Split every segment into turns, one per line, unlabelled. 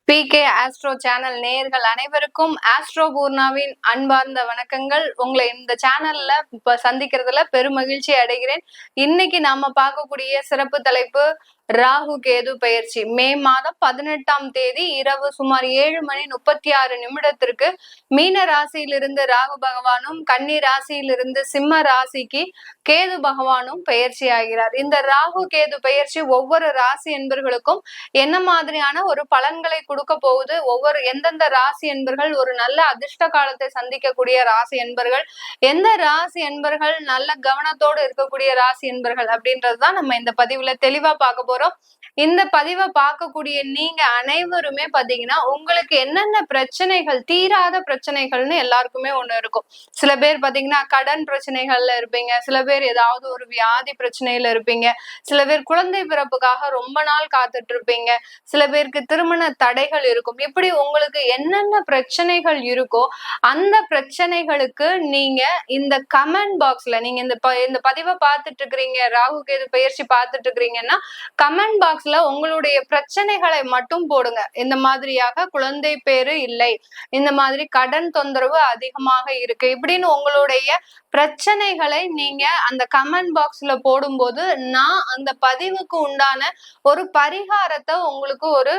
PK astro channel நேயர்கள் அனைவருக்கும் astro பூர்ணாவின் அன்பார்ந்த வணக்கங்கள். உங்களை இந்த சேனல்ல இப்ப சந்திக்கிறதுல பெருமகிழ்ச்சி அடைகிறேன். இன்னைக்கு நாம பார்க்கக்கூடிய சிறப்பு தலைப்பு ராகு கேது பெயர்ச்சி. மே மாதம் 18ஆம் தேதி இரவு சுமார் 7:36 மீன ராசியிலிருந்து ராகு பகவானும் கன்னி ராசியிலிருந்து சிம்ம ராசிக்கு கேது பகவானும் பெயர்ச்சி ஆகிறார். இந்த ராகு கேது பெயர்ச்சி ஒவ்வொரு ராசி என்பர்களுக்கும் என்ன மாதிரியான ஒரு பலன்களை கொடுக்க போகுது, எந்தெந்த ராசி என்பர்கள் ஒரு நல்ல அதிர்ஷ்ட காலத்தை சந்திக்கக்கூடிய ராசி என்பர்கள், எந்த ராசி என்பர்கள் நல்ல கவனத்தோடு இருக்கக்கூடிய ராசி என்பர்கள் அப்படின்றதுதான் நம்ம இந்த பதிவுல தெளிவா பார்க்க போறோம். இந்த பதிவை பார்க்கக்கூடிய நீங்க அனைவருமே பாத்தீங்கன்னா உங்களுக்கு என்னென்ன பிரச்சனைகள், தீராத பிரச்சனைகள்னு எல்லாருக்குமே ஒண்ணு இருக்கும். சில பேர் பாத்தீங்கன்னா கடன் பிரச்சனைகள்ல இருப்பீங்க, சில பேர் ஏதாவது ஒரு வியாதி பிரச்சனையில இருப்பீங்க, சில பேர் குழந்தை பிறப்புக்காக ரொம்ப நாள் காத்துட்டு இருப்பீங்க, சில பேருக்கு திருமண தடைகள் இருக்கும். இப்படி உங்களுக்கு என்னென்ன பிரச்சனைகள் இருக்கோ அந்த பிரச்சனைகளுக்கு நீங்க இந்த கமெண்ட் பாக்ஸ்ல நீங்க இந்த பதிவை பார்த்துட்டு இருக்கிறீங்க, ராகு கேது பயிற்சி பார்த்துட்டு இருக்கிறீங்கன்னா கமெண்ட் பாக்ஸ்ல உங்களுடைய பிரச்சனைகளை மட்டும் போடுங்க. இந்த மாதிரியாக குழந்தை பேரு இல்லை, இந்த மாதிரி கடன் தொந்தரவு அதிகமாக இருக்கு, இப்படின்னு உங்களுடைய பிரச்சனைகளை நீங்க அந்த கமெண்ட் பாக்ஸ்ல போடும்போது நான் அந்த பதிவுக்கு உண்டான ஒரு பரிகாரத்தை உங்களுக்கு ஒரு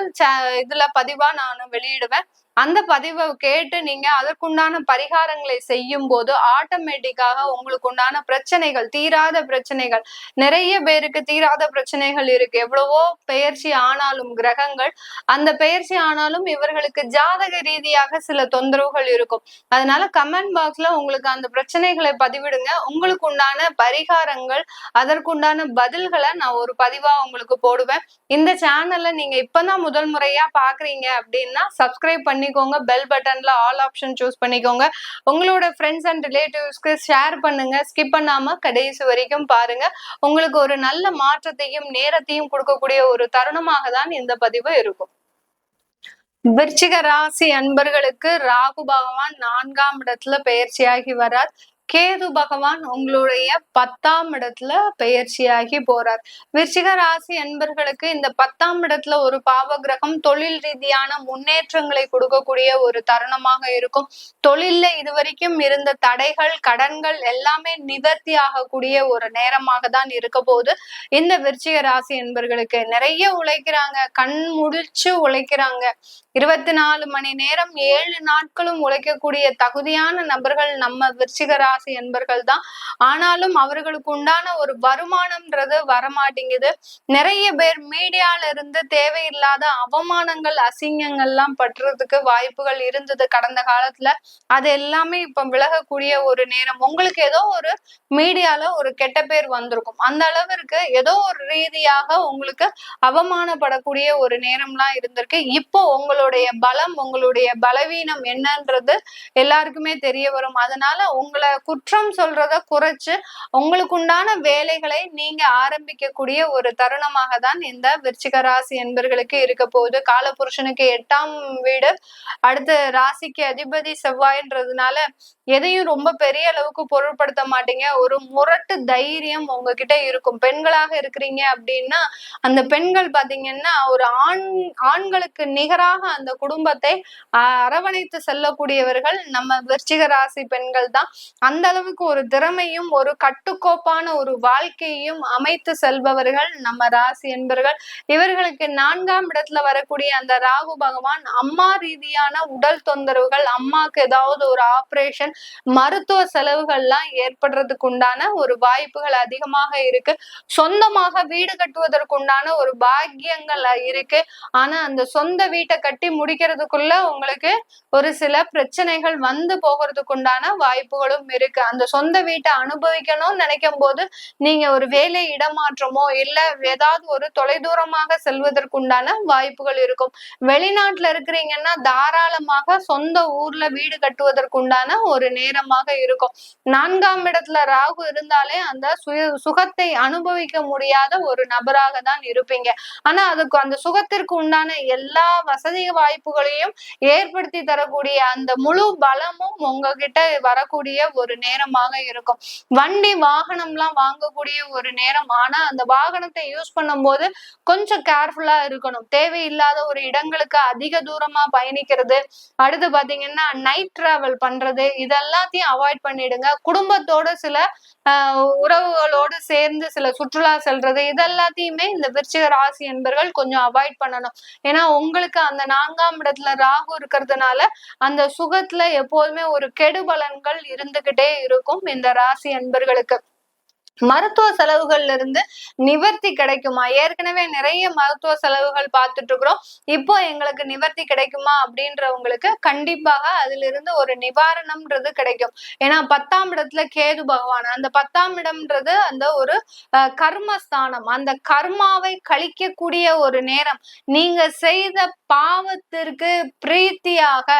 இதுல பதிவா நான் வெளியிடுவேன். அந்த பதிவை கேட்டு நீங்க அதற்குண்டான பரிகாரங்களை செய்யும் போது ஆட்டோமேட்டிக்காக உங்களுக்கு உண்டான பிரச்சனைகள், தீராத பிரச்சனைகள், நிறைய பேருக்கு தீராத பிரச்சனைகள் இருக்கு. எவ்வளவோ பெயர்ச்சி ஆனாலும் கிரகங்கள் அந்த பெயர்ச்சி ஆனாலும் இவர்களுக்கு ஜாதக ரீதியாக சில தொந்தரவுகள் இருக்கும். அதனால கமெண்ட் பாக்ஸ்ல உங்களுக்கு அந்த பிரச்சனைகளை பதிவிடுங்க. உங்களுக்கு உண்டான பரிகாரங்கள், அதற்குண்டான பதில்களை நான் ஒரு பதிவா உங்களுக்கு போடுவேன். இந்த சேனல்ல நீங்க இப்பதான் முதல் முறையா பாக்குறீங்க அப்படின்னா சப்ஸ்கிரைப் பண்ணிக்கோங்க, பெல் பட்டன்ல ஆல் ஆப்ஷன் சூஸ் பண்ணிக்கோங்க, உங்களோட ஃப்ரெண்ட்ஸ் அண்ட் ரிலேட்டிவ்ஸ்க்கு ஷேர் பண்ணுங்க, ஸ்கிப் பண்ணாம கடைசி வரைக்கும் பாருங்க. உங்களுக்கு ஒரு நல்ல மாற்றத்தையும் நேரத்தையும் கொடுக்கக்கூடிய ஒரு தருணமாக தான் இந்த பதிவு இருக்கும். விருச்சிக ராசி அன்பர்களுக்கு ராகு பகவான் 4ஆம் இடத்துல பெயர்ச்சியாகி வரார். கேது பகவான் உங்களுடைய 10ஆம் இடத்துல பெயர்ச்சியாகி போறார். விருச்சிக ராசி அன்பர்களுக்கு இந்த 10ஆம் இடத்துல ஒரு பாவ கிரகம் தொழில் ரீதியான முன்னேற்றங்களை கொடுக்கக்கூடிய ஒரு தருணமாக இருக்கும். தொழில்ல இதுவரைக்கும் இருந்த தடைகள், கடன்கள் எல்லாமே நிவர்த்தி ஆகக்கூடிய ஒரு நேரமாக தான் இருக்க போது. இந்த விருச்சிக ராசி அன்பர்களுக்கு நிறைய உழைக்கிறாங்க, கண் முடிச்சு உழைக்கிறாங்க. 24 மணி நேரம் 7 நாட்களும் உழைக்கக்கூடிய தகுதியான நபர்கள் நம்ம விருச்சிக ராசி என்பர்கள் தான். ஆனாலும் அவர்களுக்கு உண்டான ஒரு வருமானம்ன்றது வரமாட்டேங்குது. நிறைய பேர் மீடியால இருந்து தேவையில்லாத அவமானங்கள், அசிங்கங்கள்லாம் பற்றுறதுக்கு வாய்ப்புகள் இருந்தது கடந்த காலத்துல. அது எல்லாமே இப்ப விலகக்கூடிய ஒரு நேரம். உங்களுக்கு ஏதோ ஒரு மீடியால ஒரு கெட்ட பேர் வந்திருக்கும், அந்த அளவிற்கு ஏதோ ஒரு ரீதியாக உங்களுக்கு அவமானப்படக்கூடிய ஒரு நேரம்லாம் இருந்திருக்கு. இப்போ உங்களுடைய பலம், உங்களுடைய பலவீனம் என்னன்றது எல்லாருக்குமே தெரிய வரும். அதனால உங்களை குற்றம் சொல்றத குறைச்சு உங்களுக்கு உண்டான வேலைகளை நீங்க ஆரம்பிக்கக்கூடிய ஒரு தருணமாக தான் இந்த விருச்சிக ராசி என்பர்களுக்கு இருக்க போகுது. காலபுருஷனுக்கு 8ஆம் வீடு, அடுத்து ராசிக்கு அதிபதி செவ்வாய்ன்றதுனால எதையும் ரொம்ப பெரிய அளவுக்கு பொருட்படுத்த மாட்டீங்க. ஒரு முரட்டு தைரியம் உங்ககிட்ட இருக்கும். பெண்களாக இருக்கிறீங்க அப்படின்னா அந்த பெண்கள் பாத்தீங்கன்னா ஒரு ஆண்களுக்கு நிகராக அந்த குடும்பத்தை அரவணைத்து செல்லக்கூடியவர்கள் நம்ம விருச்சிக ராசி பெண்கள் தான். அந்த அளவுக்கு ஒரு திறமையும் ஒரு கட்டுக்கோப்பான ஒரு வாழ்க்கையையும் அமைத்து செல்பவர்கள் நம்ம ராசி என்பர்கள். இவர்களுக்கு 4ஆம் இடத்துல வரக்கூடிய அந்த ராகு பகவான் அம்மா ரீதியான உடல் தொந்தரவுகள், அம்மாக்கு ஏதாவது ஒரு ஆபரேஷன், மருத்துவ செலவுகள்லாம் ஏற்படுறதுக்கு உண்டான ஒரு வாய்ப்புகள் அதிகமாக இருக்கு. சொந்தமாக வீடு கட்டுவதற்கு உண்டான ஒரு பாக்கியங்கள் இருக்கு. ஆனா அந்த சொந்த வீட்டை கட்டி முடிக்கிறதுக்குள்ள உங்களுக்கு ஒரு சில பிரச்சனைகள் வந்து போகிறதுக்கு உண்டான வாய்ப்புகளும் இருக்கு. அந்த சொந்த வீட்டை அனுபவிக்கணும்னு நினைக்கும் போது நீங்க ஒரு வேலை இடமாற்றமோ இல்ல ஏதாவது ஒரு தொலைதூரமாக செல்வதற்கு உண்டான வாய்ப்புகள் இருக்கும். வெளிநாட்டுல இருக்கிறீங்கன்னா தாராளமாக சொந்த ஊர்ல வீடு கட்டுவதற்கு உண்டான ஒரு நேரமாக இருக்கும். 4ஆம் இடத்துல ராகு இருந்தாலே அந்த சுகத்தை அனுபவிக்க முடியாத ஒரு நபராக தான் இருப்பீங்க. ஆனா அதுக்கு அந்த சுகத்திற்கு உண்டான எல்லா வசதி வாய்ப்புகளையும் ஏற்படுத்தி தரக்கூடிய அந்த முழு பலமும் உங்ககிட்ட வரக்கூடிய ஒரு ஒரு நேரமாக இருக்கும். வண்டி வாகனம்லாம் வாங்கக்கூடிய ஒரு நேரம். ஆனா அந்த வாகனத்தை யூஸ் பண்ணும் போது கொஞ்சம் கேர்ஃபுல்லா இருக்கணும். தேவையில்லாத ஒரு இடங்களுக்கு அதிக தூரமா பயணிக்கிறது, அடுத்து பாத்தீங்கன்னா நைட் டிராவல் பண்றது, இதெல்லாத்தையும் அவாய்ட் பண்ணிடுங்க. குடும்பத்தோட சில உறவுகளோடு சேர்ந்து சில சுற்றுலா செல்றது, இதெல்லாத்தையுமே இந்த விருச்சிக ராசி என்பர்கள் கொஞ்சம் அவாய்ட் பண்ணணும். ஏன்னா உங்களுக்கு அந்த 4ஆம் இடத்துல ராகு இருக்கிறதுனால அந்த சுகத்துல எப்போதுமே ஒரு கெடுபலன்கள் இருந்துகிட்டே இருக்கும் இந்த ராசி அன்பர்களுக்கு. மருத்துவ செலவுகள்ல இருந்து நிவர்த்தி கிடைக்குமா? ஏற்கனவே நிறைய மருத்துவ செலவுகள் பார்த்துட்டு இருக்கிறோம். இப்போ எங்களுக்கு நிவர்த்தி கிடைக்குமா அப்படின்றவங்களுக்கு கண்டிப்பாக அதுல இருந்து ஒரு நிவாரணம்ன்றது கிடைக்கும். ஏன்னா 10ஆம் இடத்துல கேது பகவான், அந்த 10ஆம் இடம்ன்றது அந்த ஒரு கர்மஸ்தானம். அந்த கர்மாவை கழிக்கக்கூடிய ஒரு நேரம். நீங்க செய்த பாவத்திற்கு பிரீத்தியாக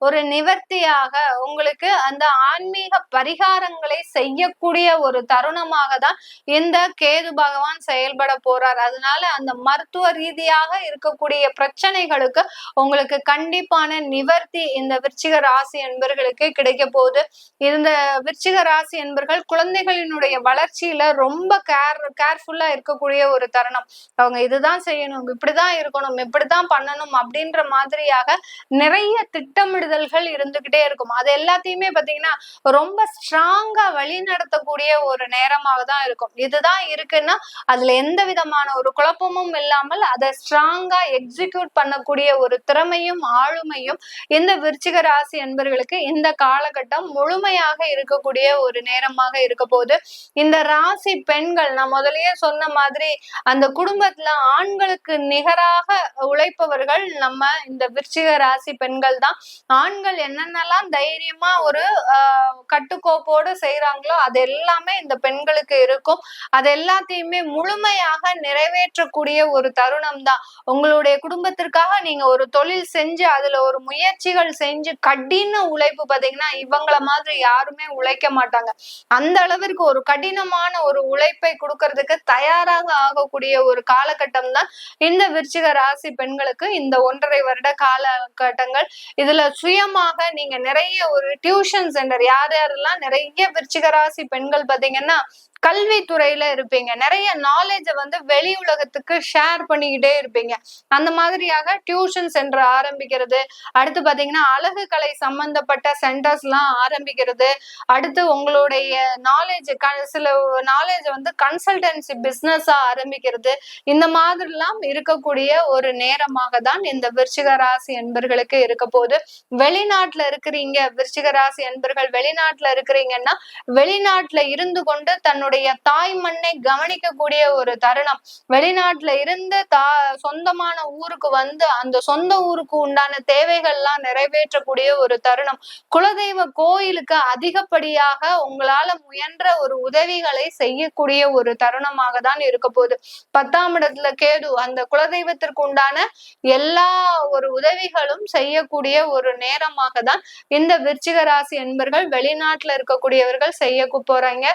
ஒரு நிவர்த்தியாக உங்களுக்கு அந்த ஆன்மீக பரிகாரங்களை செய்யக்கூடிய ஒரு தருணமாக தான் இந்த கேது பகவான் செயல்பட போறார். அதனால அந்த மருத்துவ ரீதியாக இருக்கக்கூடிய பிரச்சனைகளுக்கு உங்களுக்கு கண்டிப்பான நிவர்த்தி இந்த விருச்சிக ராசி என்பர்களுக்கு கிடைக்க போகுது. இந்த விருச்சிக ராசி என்பர்கள் குழந்தைகளினுடைய வளர்ச்சியில ரொம்ப கேர்ஃபுல்லா இருக்கக்கூடிய ஒரு தருணம். அவங்க இதுதான் செய்யணும், இப்படிதான் இருக்கணும், இப்படிதான் பண்ணணும் அப்படின்ற மாதிரியாக நிறைய திட்டமிடுதல்கள் இருந்துகிட்டே இருக்கும். அது எல்லாத்தையுமே பாத்தீங்கன்னா ரொம்ப ஸ்ட்ராங்கா வழி நடத்தக்கூடிய ஒரு நேரமாக தான் இருக்கும். இதுதான் இருக்குன்னா அதுல எந்த விதமான ஒரு குழப்பமும் இல்லாமல் அதை ஸ்ட்ராங்கா எக்ஸிக்யூட் பண்ணக்கூடிய ஒரு திறமையும் ஆளுமையும் இந்த விருச்சிக ராசி என்பர்களுக்கு இந்த காலகட்டம் முழுமையாக இருக்கக்கூடிய ஒரு நேரமாக இருக்க போது. இந்த ராசி பெண்கள், நான் முதல்லயே சொன்ன மாதிரி அந்த குடும்பத்துல ஆண்களுக்கு நிகராக உழைப்பவர்கள் நம்ம இந்த விருச்சிக ராசி பெண்கள் தான். ஆண்கள் என்னென்னலாம் தைரியமா ஒரு கட்டுக்கோப்போடு செய்யறாங்களோ அது எல்லாமே இந்த பெண்களுக்கு இருக்கும். அது எல்லாத்தையுமே முழுமையாக நிறைவேற்றக்கூடிய ஒரு தருணம் தான். உங்களுடைய குடும்பத்திற்காக நீங்க ஒரு தொழில் செஞ்சு அதுல ஒரு முயற்சிகள் செஞ்சு கடின உழைப்பு பாத்தீங்கன்னா இவங்கள மாதிரி யாருமே உழைக்க மாட்டாங்க. அந்த அளவிற்கு ஒரு கடினமான ஒரு உழைப்பை கொடுக்கறதுக்கு தயாராக ஆகக்கூடிய ஒரு காலகட்டம் தான் இந்த விருச்சிக ராசி பெண்களுக்கு இந்த 1.5 வருட காலகட்டங்கள். இதுல சுயமாக நீங்க நிறைய ஒரு டியூஷன் சென்டர், யாரெல்லாம் நிறைய விருச்சிக ராசி பெண்கள் பாத்தீங்கன்னா கல்வித்துறையில இருப்பீங்க, நிறைய நாலேஜ வெளி உலகத்துக்கு ஷேர் பண்ணிக்கிட்டே இருப்பீங்க. அந்த மாதிரியாக டியூஷன் சென்டர் ஆரம்பிக்கிறது, அடுத்து பாத்தீங்கன்னா அழகு கலை சம்பந்தப்பட்ட சென்டர்ஸ் எல்லாம் ஆரம்பிக்கிறது, அடுத்து உங்களுடைய நாலேஜ் சில நாலேஜ் கன்சல்டன்சி பிசினஸா ஆரம்பிக்கிறது, இந்த மாதிரி எல்லாம் இருக்கக்கூடிய ஒரு நேரமாக தான் இந்த விருச்சிக ராசி என்பர்களுக்கு இருக்க போது. வெளிநாட்டுல இருக்கிறீங்க விருச்சிக ராசி என்பர்கள், வெளிநாட்டுல இருக்கிறீங்கன்னா வெளிநாட்டுல இருந்து கொண்டு தன்னுடைய தாய் மண்ணை கவனிக்கக்கூடிய ஒரு தருணம். வெளிநாட்டுல இருந்து சொந்தமான ஊருக்கு அந்த சொந்த ஊருக்கு உண்டான தேவைகள் எல்லாம் நிறைவேற்றக்கூடிய ஒரு தருணம். குலதெய்வ கோயிலுக்கு அதிகப்படியாக உங்களால முயன்ற ஒரு உதவிகளை செய்யக்கூடிய ஒரு தருணமாக தான் இருக்க போகுது. 10ஆம் இடத்துல கேது, அந்த குலதெய்வத்திற்கு உண்டான எல்லா ஒரு உதவிகளும் செய்யக்கூடிய ஒரு நேரமாக தான் இந்த விருச்சிக ராசி என்பர்கள் வெளிநாட்டுல இருக்கக்கூடியவர்கள் செய்ய போறாங்க.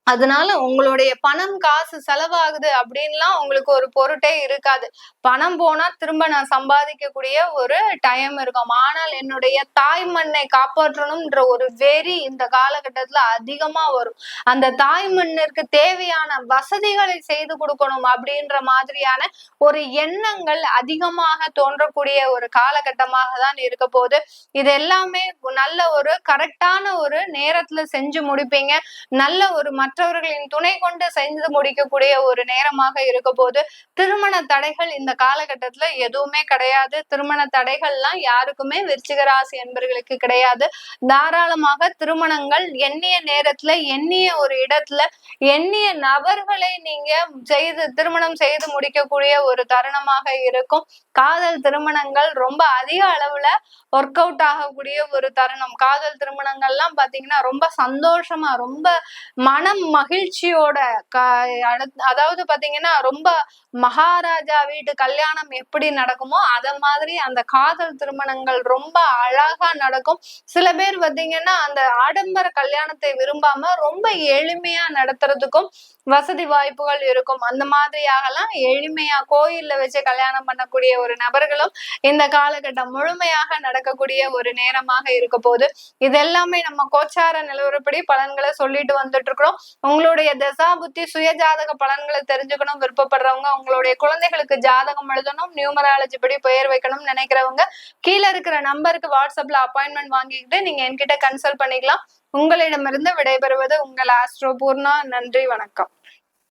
அதனால உங்களுடைய பணம் காசு செலவாகுது அப்படின்லாம் உங்களுக்கு ஒரு பொருட்டே இருக்காது. பணம் போனா திரும்ப நான் சம்பாதிக்கக்கூடிய ஒரு டைம் இருக்கும். ஆனால் என்னுடைய தாய் மண்ணை காப்பாற்றணும்ன்ற ஒரு வெறி இந்த காலகட்டத்துல அதிகமா வரும். அந்த தாய் மண்ணிற்கு தேவையான வசதிகளை செய்து கொடுக்கணும் அப்படின்ற மாதிரியான ஒரு எண்ணங்கள் அதிகமாக தோன்றக்கூடிய ஒரு காலகட்டமாக தான் இருக்க போகுது. இது எல்லாமே நல்ல ஒரு கரெக்டான ஒரு நேரத்துல செஞ்சு முடிப்பீங்க. நல்ல ஒரு மற்றவர்களின் துணை கொண்டு செய்து முடிக்கக்கூடிய ஒரு நேரமாக இருக்க போது. திருமண தடைகள் இந்த காலகட்டத்துல எதுவுமே கிடையாது. திருமண தடைகள்லாம் யாருக்குமே விருச்சிக ராசி என்பர்களுக்கு கிடையாது. தாராளமாக திருமணங்கள் எண்ணிய நேரத்துல எண்ணிய ஒரு இடத்துல எண்ணிய நபர்களை நீங்க திருமணம் செய்து முடிக்கக்கூடிய ஒரு தருணமாக இருக்கும். காதல் திருமணங்கள் ரொம்ப அதிக அளவுல ஒர்க் அவுட் ஆகக்கூடிய ஒரு தருணம். காதல் திருமணங்கள்லாம் பாத்தீங்கன்னா ரொம்ப சந்தோஷமா, ரொம்ப மன மகிழ்ச்சியோட அதாவது பாத்தீங்கன்னா ரொம்ப மகாராஜா வீட்டு கல்யாணம் எப்படி நடக்குமோ அத மாதிரி அந்த காதல் திருமணங்கள் ரொம்ப அழகா நடக்கும். சில பேர் பாத்தீங்கன்னா அந்த ஆடம்பர கல்யாணத்தை விரும்பாம ரொம்ப எளிமையா நடத்துறதுக்கும் வசதி வாய்ப்புகள் இருக்கும். அந்த மாதிரியாகலாம் எளிமையா கோயில்ல வச்சு கல்யாணம் பண்ணக்கூடிய ஒரு நபர்களும் இந்த காலகட்டம் முழுமையாக நடக்கக்கூடிய ஒரு நேரமாக இருக்க போகுது. இது எல்லாமே நம்ம கோச்சார நிலவரப்படி பலன்களை சொல்லிட்டு வந்துட்டு இருக்கிறோம். உங்களுடைய தசா புத்தி சுயஜாதக பலன்களை தெரிஞ்சுக்கணும் விருப்பப்படுறவங்க, உங்களுடைய குழந்தைகளுக்கு ஜாதகம் எழுதணும், நியூமராலஜி படி பெயர் வைக்கணும்னு நினைக்கிறவங்க கீழே இருக்கிற நம்பருக்கு வாட்ஸ்அப்ல அப்பாயின்மெண்ட் வாங்கிக்கிட்டு நீங்க என்கிட்ட கன்சல்ட் பண்ணிக்கலாம். உங்களிடமிருந்து விடைபெறுவது உங்கள் ஆஸ்ட்ரோ பூர்ணா. நன்றி, வணக்கம்.